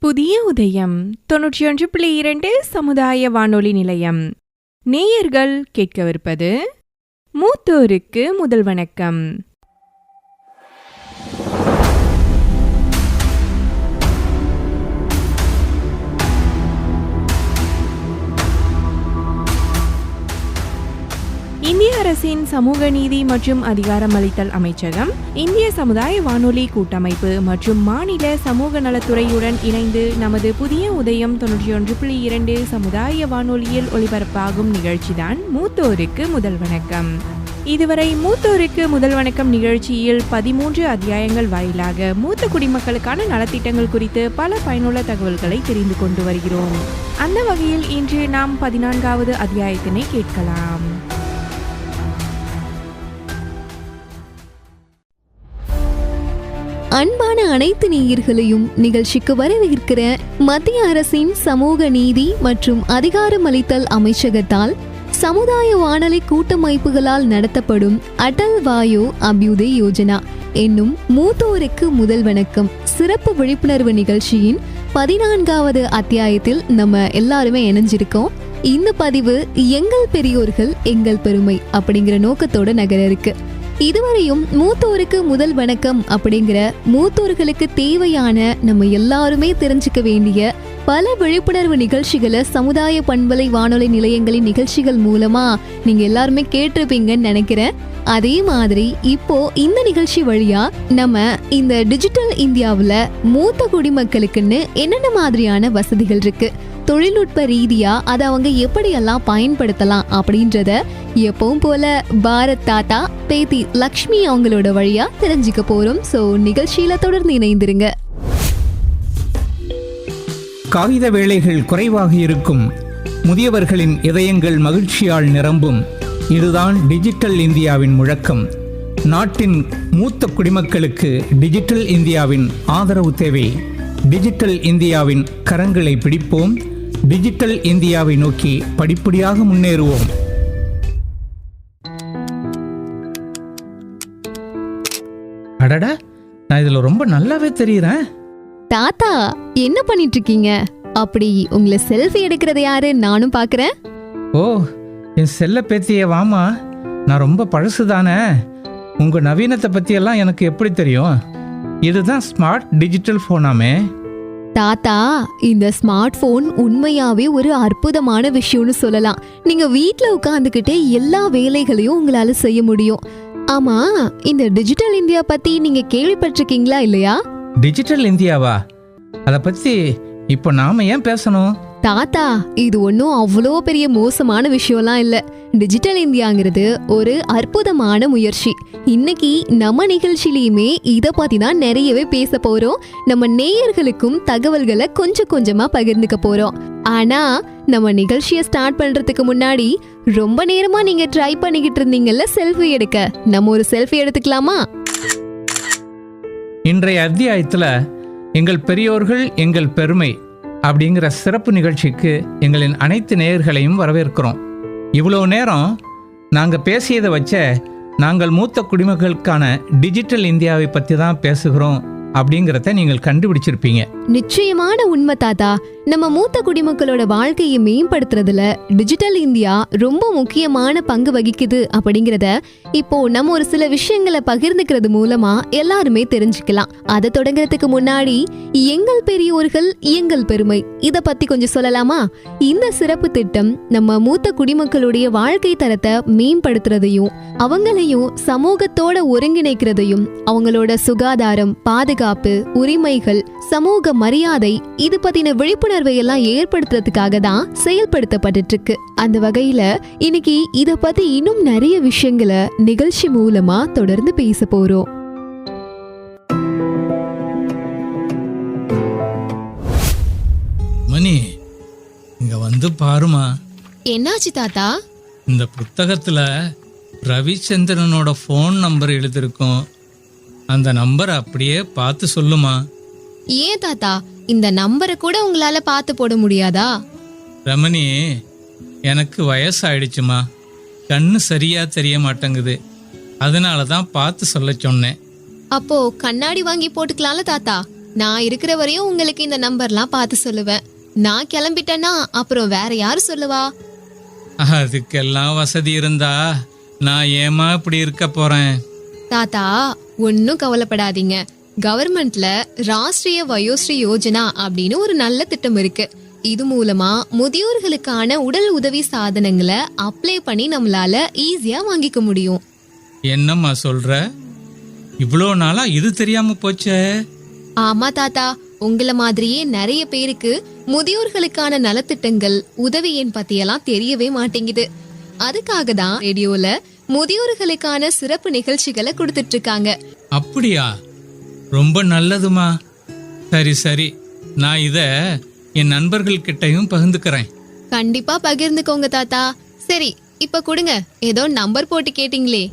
புதிய உதயம் 91.2 சமுதாய வானொலி நிலையம். நேயர்கள் கேட்கவிருப்பது மூத்தோருக்கு முதல் வணக்கம். இந்திய அரசின் சமூக நீதி மற்றும் அதிகாரமளித்தல் அமைச்சகம், இந்திய சமுதாய வானொலி கூட்டமைப்பு மற்றும் மாநில சமூக நலத்துறையுடன் இணைந்து நமது புதிய உதயம் 91.2 சமுதாய வானொலியில் ஒளிபரப்பாகும் நிகழ்ச்சிதான் மூத்தோருக்கு முதல் வணக்கம். இதுவரை மூத்தோருக்கு முதல் வணக்கம் நிகழ்ச்சியில் 13 அத்தியாயங்கள் வாயிலாக மூத்த குடிமக்களுக்கான நலத்திட்டங்கள் குறித்து பல பயனுள்ள தகவல்களை தெரிந்து கொண்டு வருகிறோம். அந்த வகையில் இன்று நாம் 14வது அத்தியாயத்தினை கேட்கலாம். அன்பான அனைத்து நேயர்களையும் நிகழ்ச்சிக்கு வரவேற்கிற மத்திய அரசின் சமூக நீதி மற்றும் அதிகாரமளித்தல் அமைச்சகத்தால் சமுதாய வானொலி கூட்டமைப்புகளால் நடத்தப்படும் அடல் வாயோ அபியுதய் யோஜனா என்னும் மூத்தோருக்கு முதல் வணக்கம் சிறப்பு விழிப்புணர்வு நிகழ்ச்சியின் 14வது அத்தியாயத்தில் நம்ம எல்லாருமே இணைஞ்சிருக்கோம். இந்த பதிவு எங்கள் பெரியோர்கள் எங்கள் பெருமை அப்படிங்கிற நோக்கத்தோட நகர இருக்கு. இதுவரையும் மூத்தோருக்கு முதல் வணக்கம் அப்படிங்கிற மூத்தோர்களுக்கு தேவையான நம்ம எல்லாருமே தெரிஞ்சுக்க வேண்டிய பல விழிப்புணர்வு நிகழ்ச்சிகளை சமுதாய பண்பலை வானொலி நிலையங்களின் நிகழ்ச்சிகள் மூலமா நீங்க எல்லாருமே கேட்டிருப்பீங்கன்னு நினைக்கிறேன். அதே மாதிரி இப்போ இந்த நிகழ்ச்சி வழியா நம்ம இந்த டிஜிட்டல் இந்தியாவுல மூத்த குடிமக்களுக்குன்னு என்னென்ன மாதிரியான வசதிகள் இருக்கு, தொழில்நுட்ப ரீதியா அதை அவங்க எப்படியெல்லாம் பயன்படுத்தலாம் அப்படின்றத எப்பவும் போல பாரத் தாத்தா பேத்தி லக்ஷ்மி அவங்களோட வழியா தெரிஞ்சுக்க போறோம். சோ நிகழ்ச்சியில தொடர்ந்து இணைந்திருங்க. காகித வேலைகள் குறைவாக இருக்கும், முதியவர்களின் இதயங்கள் மகிழ்ச்சியால் நிரம்பும். இதுதான் டிஜிட்டல் இந்தியாவின் முழக்கம். நாட்டின் மூத்த குடிமக்களுக்கு டிஜிட்டல் இந்தியாவின் ஆதரவு தேவை. டிஜிட்டல் இந்தியாவின் கரங்களை பிடிப்போம். டிஜிட்டல் இந்தியாவை நோக்கி படிப்படியாக முன்னேறுவோம். அடடா, நான் இதுல ரொம்ப நல்லாவே தெரியுறேன். தாத்தா என்ன பண்ணிட்டு இருக்கீங்க? அப்படி உங்களை செல்ஃபி எடுக்கிறது யாரு? நானும் பாக்குறேன். ஓ, என் செல்ல பேத்திய வாமா. நான் ரொம்ப பழசுதானே. உங்க நவீனத்தை பத்தி எல்லாம் எனக்கு எப்படி தெரியும்? இதுதான் ஸ்மார்ட் டிஜிட்டல் போனாமே. தாத்தா, இந்த ஸ்மார்ட் போன் உண்மையாவே ஒரு அற்புதமான விஷயம்னு சொல்லலாம். நீங்க வீட்ல உட்கார்ந்துகிட்டே எல்லா வேலைகளையும் உங்களால செய்ய முடியும். ஆமா, இந்த டிஜிட்டல் இந்தியா பத்தி நீங்க கேள்விப்பட்டிருக்கீங்களா இல்லையா? டிஜிட்டல் இந்தியாவா? அதை பத்தி இப்போ நாம ஏன் பேசணும்? தாத்தா, இது ஒன்றும் அவ்வளோ பெரிய மோசமான விஷயம்லாம் இல்லை. டிஜிட்டல் இந்தியாங்கிறது ஒரு அற்புதமான முயற்சி. இன்னைக்கு நம்ம நிகழ்ச்சியிலையுமே இதை பத்தி தான் நிறையவே பேச போறோம். நம்ம நேயர்களுக்கும் தகவல்களை கொஞ்சம் கொஞ்சமா பகிர்ந்துக்க போறோம். ஆனா நம்ம நிகழ்ச்சியை ஸ்டார்ட் பண்றதுக்கு முன்னாடி ரொம்ப நேரமா நீங்க ட்ரை பண்ணிக்கிட்டு இருந்தீங்கல்ல செல்ஃபி எடுக்க, நம்ம ஒரு செல்ஃபி எடுத்துக்கலாமா? இன்றைய அத்தியாயத்துல எங்கள் பெரியோர்கள் எங்கள் பெருமை அப்படிங்கிற சிறப்பு நிகழ்ச்சிக்கு எங்களின் அனைத்து நேயர்களையும் வரவேற்கிறோம். இவ்வளோ நேரம் நாங்கள் பேசியதை வச்ச நாங்கள் மூத்த குடிமக்களுக்கான டிஜிட்டல் இந்தியாவை பற்றி தான் பேசுகிறோம் அப்படிங்கிறத நீங்கள் கண்டுபிடிச்சிருப்பீங்க. நிச்சயமான உண்மை தாத்தா. நம்ம மூத்த குடிமக்களோட வாழ்க்கையை மேம்படுத்துறதுல டிஜிட்டல் இந்தியா ரொம்ப முக்கியமான பங்கு வகிக்குது அப்படிங்கிறத இப்போ நம்ம ஒரு சில விஷயங்களை பகிர்ந்துக்கிறது மூலமா எல்லாருமே தெரிஞ்சுக்கலாம். அதை தொடங்குறதுக்கு முன்னாடி எங்கள் பெரியோர்கள் எங்கள் பெருமை இத பத்தி கொஞ்சம் சொல்லலாமா? இந்த சிறப்பு திட்டம் நம்ம மூத்த குடிமக்களுடைய வாழ்க்கை தரத்தை மேம்படுத்துறதையும் அவங்களையும் சமூகத்தோட ஒருங்கிணைக்கிறதையும் அவங்களோட சுகாதாரம், பாதுகாப்பு, உரிமைகள், சமூக மரியாதை இது பத்தின விழிப்புணர்வை எல்லாம் ஏற்படுத்துறதுக்காக தான் செயல்படுத்தப்பட்டு இருக்கு. அந்த வகையில இன்னைக்கு இத பத்தி இன்னும் நிறைய விஷயங்களை நிகழ்ச்சி மூலமா தொடர்ந்து பேச போறோம். மணி, இங்க வந்து பாருமா. என்னாச்சு தாத்தா? இந்த புத்தகத்துல ரவிச்சந்திரனோட போன் நம்பர் எழுதிருக்கும். அந்த நம்பரை அப்படியே பார்த்து சொல்லுமா. ஏன் தாத்தா, இந்த நம்பரை கூட உங்களால பார்த்து போட முடியாதா? ரமணி, எனக்கு வயசாயிடுச்சுமா. கண்ணு சரியா தெரிய மாட்டேங்குது. அதனால தான் பார்த்து சொல்ல சொன்னேன். அப்போ கண்ணாடி வாங்கி போட்டுக்கலாம்ல தாத்தா? நான் இருக்கிற வரையும் உங்களுக்கு இந்த நம்பர்லாம் பார்த்து சொல்லுவேன். நான் கிளம்பிட்டேன்னா அப்புறம் வேற யாரு சொல்லுவா? அதுக்கெல்லாம் வசதி இருந்தா நான் ஏமா இப்படி இருக்க போறேன்? தாத்தா ஒன்னும் கவலைப்படாதீங்க. கவர்மெண்ட்ல ராஷ்டிரிய வயோஸ்ரீ யோஜனா அப்படின்னு ஒரு நல்ல திட்டம் இருக்கு. இது மூலமா முதியோர்களுக்கான உடல் உதவி சாதனங்களை அப்ளை பண்ணி நம்மளால ஈஸியா வாங்கிக்க முடியும். என்னம்மா சொல்ற? இவ்வளோ நாளா இது தெரியாம போச்சே. ஆமா தாத்தா, உங்கள மாதிரியே நிறைய பேருக்கு முதியோர்களுக்கான நலத்திட்டங்கள் உதவி எண் பத்தியெல்லாம் தெரியவே மாட்டேங்குது. அதுக்காக தான் ரேடியோல முதியோர்களுக்கான சிறப்பு நிகழ்ச்சிகளை கொடுத்துட்டு இருக்காங்க. அப்படியா? ரொம்ப நல்லதுமா. சரி சரி, நான் இத என் நண்பர்கள் கிட்டையும் பகிர்ந்துக்கிறேன். கண்டிப்பா பகிர்ந்துக்கோங்க தாத்தா. சரி, இப்ப கொடுங்க. ஏதோ நம்பர் போட்டு கேட்டீங்களே.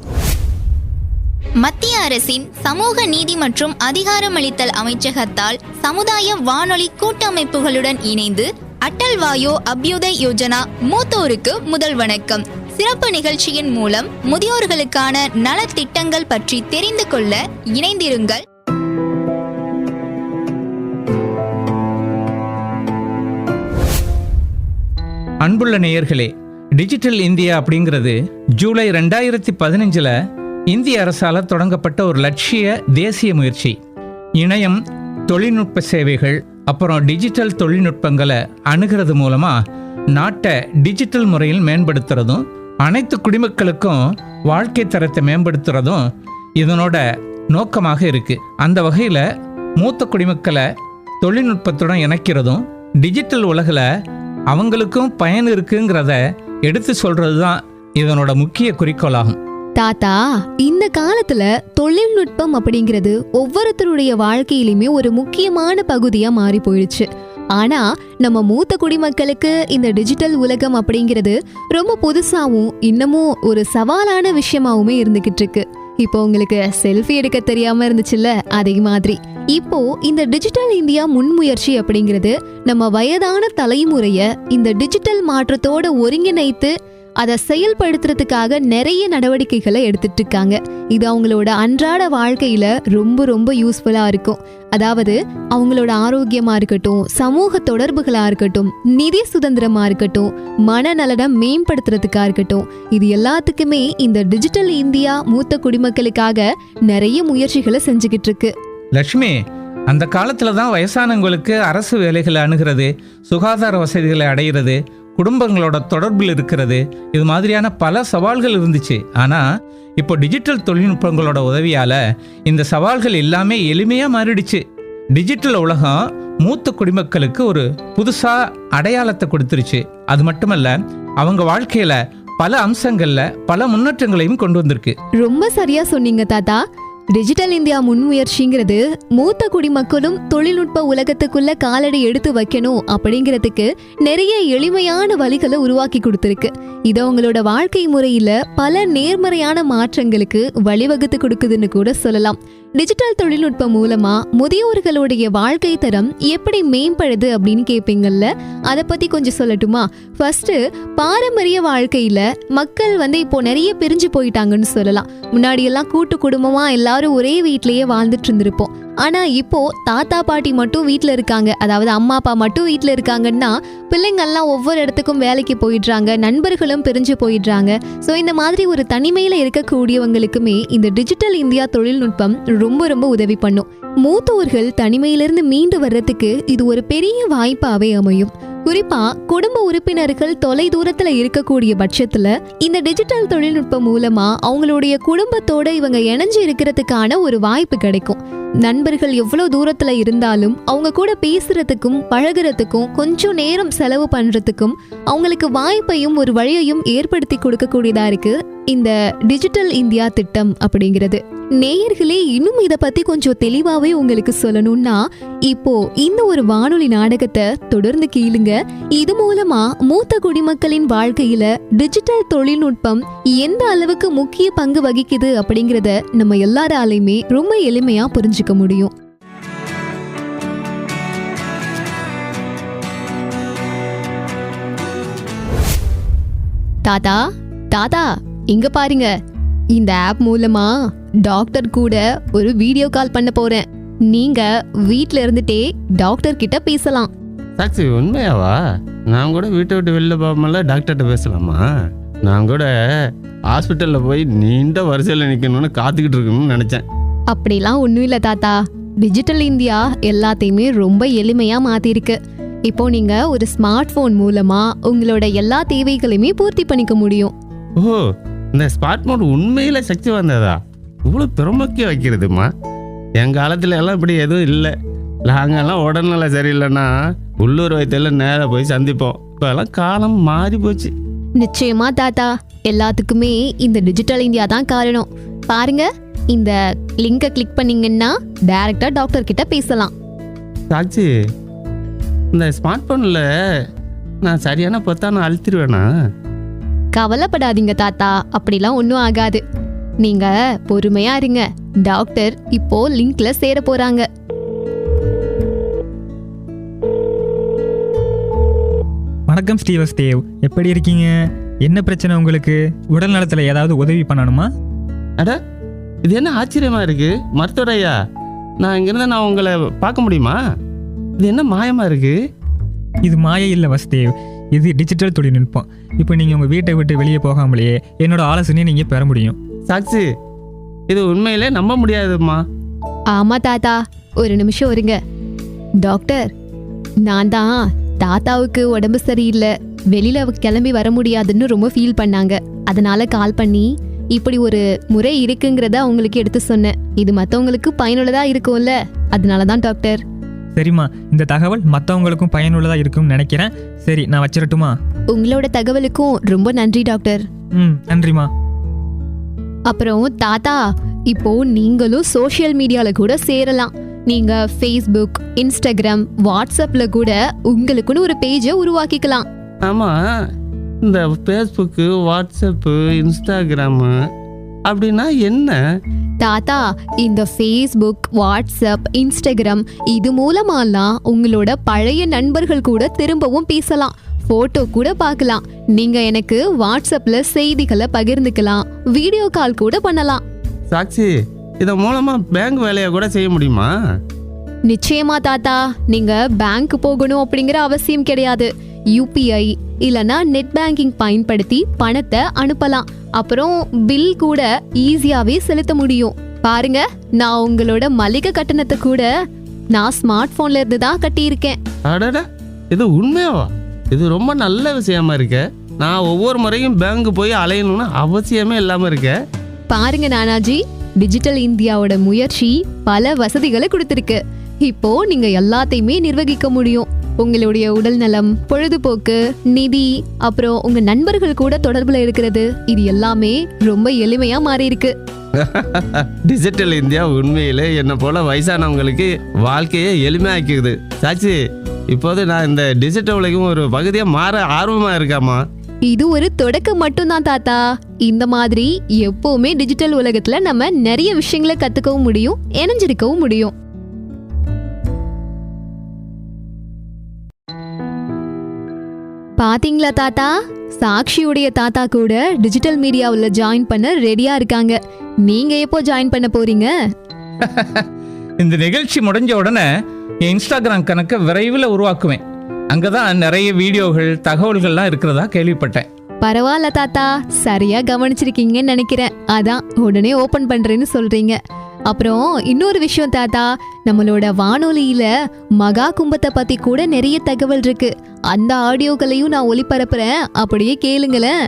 மத்திய அரசின் சமூக நீதி மற்றும் அதிகாரமளித்தல் அமைச்சகத்தால் சமுதாய வானொலி கூட்டமைப்புகளுடன் இணைந்து அட்டல் வாயோ அபியுதய் யோஜனா மூத்தோருக்கு முதல் வணக்கம் சிறப்பு நிகழ்ச்சியின் மூலம் முதியோர்களுக்கான நலத்திட்டங்கள் பற்றி தெரிந்து கொள்ள இணைந்திருங்கள். அன்புள்ள நேயர்களே, டிஜிட்டல் இந்தியா அப்படிங்கிறது ஜூலை 2015 இந்திய அரசால தொடங்கப்பட்ட ஒரு லட்சிய தேசிய முயற்சி. இணையம், தொழில்நுட்ப சேவைகள், அப்புறம் டிஜிட்டல் தொழில்நுட்பங்களை அணுகிறது மூலமா நாட்டை டிஜிட்டல் முறையில் மேம்படுத்துறதும் அனைத்து குடிமக்களுக்கும் வாழ்க்கை தரத்தை மேம்படுத்துறதும் இதனோட நோக்கமாக இருக்கு. அந்த வகையில் மூத்த குடிமக்களை தொழில்நுட்பத்துடன் இணைக்கிறதும் டிஜிட்டல் உலகில் அவங்களுக்கும் பயன் இருக்குங்கிறத எடுத்து சொல்றது தான் இதனோட முக்கிய குறிக்கோளாகும். தாத்தா, இந்த காலத்துல தொழில்நுட்பம் அப்படிங்கிறது ஒவ்வொருத்தருடைய வாழ்க்கையிலுமே ஒரு முக்கியமான பகுதியா மாறி போயிடுச்சு. ஆனா நம்ம மூத்த குடிமக்களுக்கு இந்த டிஜிட்டல் உலகம் அப்படிங்கிறது ரொம்ப புதுசாவும் இன்னமும் ஒரு சவாலான விஷயமாவுமே இருந்துகிட்டு இருக்கு. இப்போ உங்களுக்கு செல்ஃபி எடுக்க தெரியாம இருந்துச்சுல்ல, அதே மாதிரி இப்போ இந்த டிஜிட்டல் இந்தியா முன்முயற்சி அப்படிங்கிறது நம்ம வயதான தலைமுறைய இந்த டிஜிட்டல் மாற்றத்தோட ஒருங்கிணைத்து அதை செயல்படுத்துறதுக்காக நிறைய நடவடிக்கைகளை எடுத்துட்டு இருக்காங்க. இது அவங்களோட அன்றாட வாழ்க்கையில ரொம்ப ரொம்ப யூஸ்ஃபுல்லா இருக்கும். அதாவது அவங்களோட ஆரோக்கியமா இருக்கட்டும், சமூக தொடர்புகளா இருக்கட்டும், நிதி சுதந்திரமா இருக்கட்டும், மனநலம் மேம்படுத்துறதுக்கா இருக்கட்டும், இது எல்லாத்துக்குமே இந்த டிஜிட்டல் இந்தியா மூத்த குடிமக்களுக்காக நிறைய முயற்சிகளை செஞ்சுக்கிட்டு இருக்கு. லட்சுமி, அந்த காலத்துல தான் வயசானவங்களுக்கு அரசு வேலைகளை அணுகிறது, சுகாதார வசதிகளை அடைகிறது, குடும்பங்களோட தொடர்பில் இருக்கிறது, இது மாதிரியான பல சவால்கள் இருந்துச்சு. ஆனால் இப்போ டிஜிட்டல் தொழில்நுட்பங்களோட உதவியால் இந்த சவால்கள் எல்லாமே எளிமையாக மாறிடுச்சு. டிஜிட்டல் உலகம் மூத்த குடிமக்களுக்கு ஒரு புதுசாக அடையாளத்தை கொடுத்துருச்சு. அது மட்டுமல்ல, அவங்க வாழ்க்கையில் பல அம்சங்களில் பல முன்னேற்றங்களையும் கொண்டு வந்திருக்கு. ரொம்ப சரியா சொன்னீங்க தாத்தா. டிஜிட்டல் இந்தியா முன்முயற்சிங்கிறது மூத்த குடிமக்களும் தொழில்நுட்ப உலகத்துக்குள்ள காலடி எடுத்து வைக்கணும் அப்படிங்கிறதுக்கு நிறைய எளிமையான வழிகளை உருவாக்கி கொடுத்துருக்கு. இது அவங்களோட வாழ்க்கை முறையில பல நேர்மறையான மாற்றங்களுக்கு வழிவகுத்து கொடுக்குதுன்னு கூட சொல்லலாம். டிஜிட்டல் தொழில்நுட்பம் மூலமா முதியோர்களுடைய வாழ்க்கை தரம் எப்படி மேம்படுது அப்படின்னு கேட்பீங்கல்ல, அதை பத்தி கொஞ்சம் சொல்லட்டுமா? ஃபர்ஸ்ட், பாரம்பரிய வாழ்க்கையில மக்கள் இப்போ நிறைய பிரிஞ்சு போயிட்டாங்கன்னு சொல்லலாம். முன்னாடி எல்லாம் கூட்டு குடும்பமா எல்லாரும் ஒரே வீட்லயே வாழ்ந்துட்டு இருந்திருப்போம். ஆனா இப்போ தாத்தா பாட்டி மட்டும் வீட்டுல இருக்காங்க, அதாவது அம்மா அப்பா மட்டும் வீட்டுல இருக்காங்கன்னா பிள்ளைங்கள்லாம் ஒவ்வொரு இடத்துக்கும் வேலைக்கு போயிடுறாங்க, நண்பர்களும் பிரிஞ்சு போயிடுறாங்க. ஸோ இந்த மாதிரி ஒரு தனிமையில இருக்கக்கூடியவங்களுக்குமே இந்த டிஜிட்டல் இந்தியா தொழில்நுட்பம் ரொம்ப ரொம்ப உதவி பண்ணும். மூத்தோர்கள் தனிமையிலிருந்து மீண்டு வர்றதுக்கு இது ஒரு பெரிய வாய்ப்பாவே அமையும். குறிப்பா குடும்ப உறுப்பினர்கள் தொலை தூரத்துல இருக்கக்கூடிய பட்சத்துல இந்த டிஜிட்டல் தொழில்நுட்பம் மூலமா அவங்களுடைய குடும்பத்தோட இவங்க இணைஞ்சு இருக்கிறதுக்கான ஒரு வாய்ப்பு கிடைக்கும். நண்பர்கள் எவ்வளவு தூரத்துல இருந்தாலும் அவங்க கூட பேசுறதுக்கும் பழகுறதுக்கும் கொஞ்சம் நேரம் செலவு பண்றதுக்கும் அவங்களுக்கு வாய்ப்பையும் ஒரு வழியையும் ஏற்படுத்தி கொடுக்கக்கூடியதா இருக்கு இந்த டிஜிட்டல் இந்தியா திட்டம் அப்படிங்கிறது. நேயர்களே, இன்னும் இதை பத்தி கொஞ்சம் தெளிவாவே உங்களுக்கு சொல்லணும்னா இப்போ இந்த ஒரு வானொலி நாடகத்தை தொடர்ந்து கேளுங்க. இது மூலமா மூத்த குடிமக்களின் வாழ்க்கையில டிஜிட்டல் தொழில்நுட்பம் எந்த அளவுக்கு முக்கிய பங்கு வகிக்குது அப்படிங்கறத நம்ம எல்லாராலையுமே ரொம்ப எளிமையா புரிஞ்சுக்க முடியும். தாத்தா தாத்தா இங்க பாருங்க, இந்த ஆப் மூலமா டாக்டர் கூட ஒரு வீடியோ கால் பண்ண போறேன். நீங்க வீட்ல இருந்துட்டே டாக்டர் கிட்ட பேசலாம். சாட்சி உண்மையாவா? நான் கூட வீட்டை விட்டு வெளில போகாமல டாக்டர்கிட்ட பேசலாமா? நான் கூட ஹாஸ்பிட்டலில் போய் நீண்ட வரிசையில் நிற்கணும்னு காத்துக்கிட்டு இருக்கணும்னு நினச்சேன். அப்படிலாம் ஒன்றும் இல்லை தாத்தா. டிஜிட்டல் இந்தியா எல்லாத்தையுமே ரொம்ப எளிமையா மாத்திருக்கு. இப்போ நீங்க ஒரு ஸ்மார்ட் போன் மூலமா உங்களோட எல்லா தேவைகளையுமே பூர்த்தி பண்ணிக்க முடியும். ஓ, இந்த ஸ்மார்ட் போன் உண்மையில சக்தி வந்ததா? இவ்வளோ பெருமைக்கு வைக்கிறதுமா? என் காலத்துல எல்லாம் இப்படி எதுவும் இல்லை. நாங்கெல்லாம் உடல்நல சரியில்லைன்னா உள்ளூர் வைத்தியில் நேராக போய் சந்திப்போம். இப்போல்லாம் காலம் மாறி போச்சு. நிச்சயமா தாத்தா, எல்லாத்துக்குமே இந்த டிஜிட்டல் இந்தியா தான் காரணம். பாருங்க, இந்த லிங்கை கிளிக் பண்ணீங்கன்னா டைரக்டா டாக்டர் கிட்ட பேசலாம். சாட்சி, இந்த ஸ்மார்ட் போனில் நான் சரியான பொத்தான அழுத்திடுவேனா? கவலைப்படாதீங்க தாத்தா, அப்படிலாம் ஒன்றும் ஆகாது. நீங்க பொறுமையா இருங்க. டாக்டர் இப்போ லிங்க்ல சேர போறாங்க. வணக்கம் ஸ்ரீவஸ்தேவ், எப்படி இருக்கீங்க? என்ன பிரச்சனை உங்களுக்கு? உடல் நலத்தில் ஏதாவது உதவி பண்ணணுமா? அட, இது என்ன ஆச்சரியமா இருக்கு மருத்துவர் ஐயா. நான் இங்கிருந்து நான் உங்களை பார்க்க முடியுமா? இது என்ன மாயமா இருக்கு? இது மாயை இல்லை வஸ்தேவ், இது டிஜிட்டல் தொழில்நுட்பம். இப்போ நீங்கள் உங்கள் வீட்டை விட்டு வெளியே போகாமலேயே என்னோட ஆலோசனையை நீங்கள் பெற முடியும். சாட்சி, இது உண்மையிலே நம்ப முடியாதுமா. ஆமா தாத்தா, ஒரு நிமிஷம் இருங்க. டாக்டர், நான் தான் தாத்தாவுக்கு உடம்பு சரியில்லை, வெளியில கிளம்பி வர முடியாதுன்னு ரொம்ப ஃபீல் பண்ணாங்க. அதனால கால் பண்ணி இப்படி ஒரு முறை இருக்குங்கிறத அவங்களுக்கு எடுத்து சொன்னேன். இது மற்றவங்களுக்கு பயனுள்ளதா இருக்கும்ல, அதனால தான் டாக்டர். சரிம்மா, இந்த தகவல் மற்றவங்களுக்கும் பயனுள்ளதாக இருக்கும்னு நினைக்கிறேன். சரி, நான் வச்சிரட்டுமா? உங்களோட தகவலுக்கும் ரொம்ப நன்றி டாக்டர். நன்றிம்மா. அப்புறம் தாத்தா, இப்போ நீங்களும் சோஷியல் மீடியால கூட சேரலாம். நீங்க ஃபேஸ்புக், இன்ஸ்டாகிராம், வாட்ஸ்அப்ல கூட உங்களுக்குன்னு ஒரு பேஜை உருவாக்கிக்கலாம். ஆமா, இந்த ஃபேஸ்புக்கு, வாட்ஸ்அப்பு, இன்ஸ்டாகிராமு அப்படின்னா என்ன? தாத்தா, இந்த ஃபேஸ்புக், வாட்ஸ்அப், இன்ஸ்டாகிராம் இது மூலமாலாம் உங்களோட பழைய நண்பர்கள் கூட திரும்பவும் பேசலாம், போட்டோ கூட பார்க்கலாம். நீங்க எனக்கு வாட்ஸ்அப்ல செய்திகளை பகிர்ந்துக்கலாம், வீடியோ கால் கூட பண்ணலாம். சாட்சி, இதன் மூலமா பேங்க் வேலையை கூட செய்ய முடியுமா? நிச்சயமா தாத்தா, நீங்க பேங்க் போகணும் அப்படிங்கிற அவசியம் கிடையாது. யூபிஐ இல்லனா நெட் பேங்கிங் பயன்படுத்தி பணத்தை அனுப்பலாம். அப்புறம் பில் கூட ஈஸியாவே செலுத்த முடியும். பாருங்க, நான் உங்களோட மளிகை கட்டணத்தை கூட நான் ஸ்மார்ட் போன்ல இருந்து தான் கட்டியிருக்கேன். அடடா, இது உண்மையாவா? இது ரொம்ப நல்ல விஷயமா இருக்க. நான் ஒவ்வொரு முறையும் பேங்க் போய் அலையணும்னு அவசியமே இல்லாம இருக்க. பாருங்க நானாஜி, டிஜிட்டல் இந்தியாவோட முயற்சி பல வசதிகளை கொடுத்திருக்கு. இப்போ நீங்க எல்லாத்தையுமே நிர்வகிக்க முடியும். உங்களுடைய உடல் நலம், பொழுதுபோக்கு, நிதி, அப்புறம் உங்க நண்பர்கள் கூட தொடர்புல இருக்கிறது, இது எல்லாமே ரொம்ப எளிமையா மாறி இருக்கு. டிஜிட்டல் இந்தியா உண்மையிலே என்ன போல வயசானவங்களுக்கு வாழ்க்கையை எளிமையாக்கிக்குது. சாட்சி, இப்போது நான் இந்த டிஜிட்டல் உலகம் ஒரு பகுதியா மாற ஆர்வமா இருக்காமா? இது ஒரு தொடக்கம் மட்டும்தான் தாத்தா. இந்த மாதிரி எப்பவுமே டிஜிட்டல் உலகத்துல நம்ம நிறைய விஷயங்களை கத்துக்கவும் முடியும், இணைஞ்சிருக்கவும் முடியும். பாத்தீங்களா தாத்தா, சாக்ஷியுடைய தாத்தா கூட டிஜிட்டல் மீடியாவில் ஜாயின் பண்ண ரெடியா இருக்காங்க. நீங்க எப்போ ஜாயின் பண்ண போறீங்க? இந்த நிகழ்ச்சி முடிஞ்ச உடனே என் இன்ஸ்டாகிராம் கணக்கை விரைவில் உருவாக்குவேன். அங்கதான் நிறைய வீடியோகள், தகவல்கள்லாம் இருக்கிறதா கேள்விப்பட்டேன். பரவாயில்ல தாத்தா, சரியா கவனிச்சிருக்கீங்கன்னு நினைக்கிறேன். அதான் உடனே ஓபன் பண்றேன்னு சொல்றீங்க. அப்புறம் இன்னொரு விஷயம் தாத்தா, நம்மளோட வானொலியில மகா கும்பத்தை பத்தி கூட நிறைய தகவல் இருக்கு. அந்த ஆடியோக்களையும் நான் ஒளிபரப்புறேன், அப்படியே கேளுங்களேன்.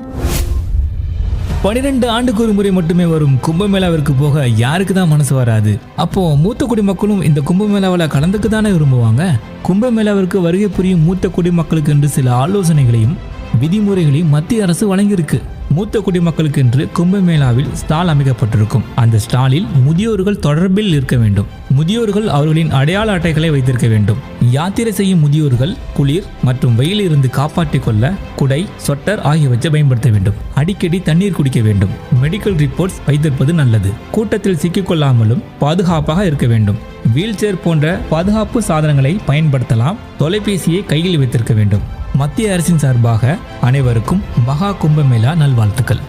12 ஆண்டுக்கு ஒரு முறை மட்டுமே வரும் கும்பமேளாவிற்கு போக யாருக்கு தான் மனசு வராது? அப்போ மூத்த குடிமக்களும் இந்த கும்பமேளாவில் கலந்துக்கு தானே விரும்புவாங்க. கும்பமேளாவிற்கு வருகை புரியும் மூத்த குடிமக்களுக்கு என்று சில ஆலோசனைகளையும் விதிமுறைகளையும் மத்திய அரசு வழங்கியிருக்கு. மூத்த குடிமக்களுக்கு என்று கும்பமேளாவில் ஸ்டால் அமைக்கப்பட்டிருக்கும். அந்த ஸ்டாலில் முதியோர்கள் தொடர்பில் இருக்க வேண்டும். முதியோர்கள் அவர்களின் அடையாள அட்டைகளை வைத்திருக்க வேண்டும். யாத்திரை செய்யும் முதியோர்கள் குளிர் மற்றும் வெயில் இருந்து காப்பாற்றிக் கொள்ள குடை, சொட்டர் ஆகியவற்றை பயன்படுத்த வேண்டும். அடிக்கடி தண்ணீர் குடிக்க வேண்டும். மெடிக்கல் ரிப்போர்ட்ஸ் வைத்திருப்பது நல்லது. கூட்டத்தில் சிக்கிக்கொள்ளாமலும் பாதுகாப்பாக இருக்க வேண்டும். வீல் சேர் போன்ற பாதுகாப்பு சாதனங்களை பயன்படுத்தலாம். தொலைபேசியை கையில் வைத்திருக்க வேண்டும். மத்திய அரசின் சார்பாக அனைவருக்கும் மகா கும்பமேளா நல்வாழ்த்துக்கள்.